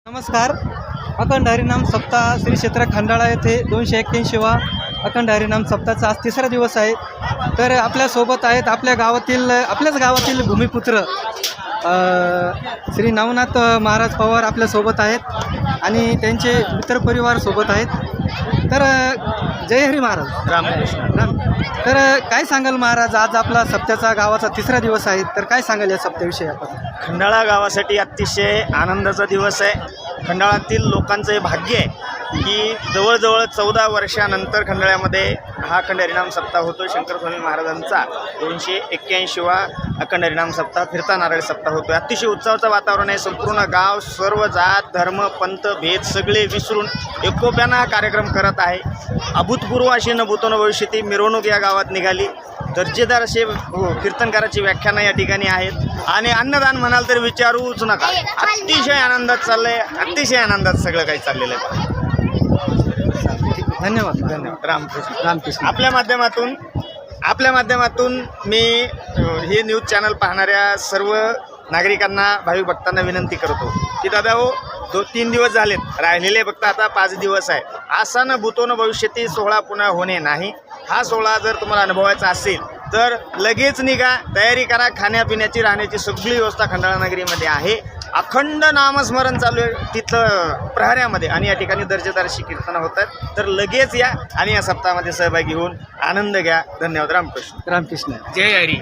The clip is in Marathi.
नमस्कार. अखंड हरिनाम सप्ताह श्री क्षेत्र खंडाळा येथे 281वा अखंड हरिनाम सप्ताहाचा आज तिसरा दिवस आहे. तर आपल्यासोबत आहेत आपल्याच गावातील भूमिपुत्र श्री नवनाथ महाराज पवार आपल्यासोबत आहेत आणि त्यांचे मित्रपरिवार सोबत आहेत. तर जय हरी महाराज. राम. तर काय सांगाल महाराज, आज आपला सप्त्याचा गावाचा तिसरा दिवस आहे, तर काय सांगाल या सप्त्याविषयी आपण? खंडाळा गावासाठी अतिशय आनंदाचा दिवस आहे. खंडाळातील लोकांचं हे भाग्य आहे की जवळजवळ 14 वर्षानंतर खंडाळ्यामध्ये हा अखंड हरिनाम सप्ताह होतो. शंकर स्वामी महाराजांचा 281वा अखंड हरिनाम सप्ताह, फिरता नारळ सप्ताह होतो. अतिशय उत्सवाचं वातावरण आहे. संपूर्ण गाव, सर्व जात धर्म पंथ भेद सगळे विसरून एकोप्यानं हा कार्यक्रम करत आहे. अभूतपूर्व अशी न भूतो न भविष्यती मिरवणूक या गावात निघाली. दर्जेदार असे कीर्तनकाराची व्याख्यानं या ठिकाणी आहेत आणि अन्नदान म्हणाल तर विचारूच नका. अतिशय आनंदात चाललंय, अतिशय आनंदात सगळं काही चाललेलं आहे. धन्यवाद. रामकृष्ण. आपल्या माध्यमातून मी हे न्यूज चॅनल पाहणाऱ्या सर्व नागरिकांना, भाविक भक्तांना विनंती करतो की दादा हो, 2-3 दिवस झालेत, राहिलेले फक्त आता 5 दिवस आहे. असा न भूतो न भविष्यती सोहळा पुन्हा होणे नाही. हा सोहळा जर तुम्हाला अनुभवायचा असेल तर लगेच निघा, तयारी करा. खाण्यापिण्याची, राहण्याची सगळी व्यवस्था खंडाळा नगरीमध्ये आहे. अखंड नामस्मरण चालू आहे तिथं प्रहऱ्यामध्ये आणि या ठिकाणी दर्जेदार अशी कीर्तनं होत आहेत. तर लगेच या आणि या सप्ताहामध्ये सहभागी होऊन आनंद घ्या. धन्यवाद. रामकृष्ण. रामकृष्ण. जय हरी.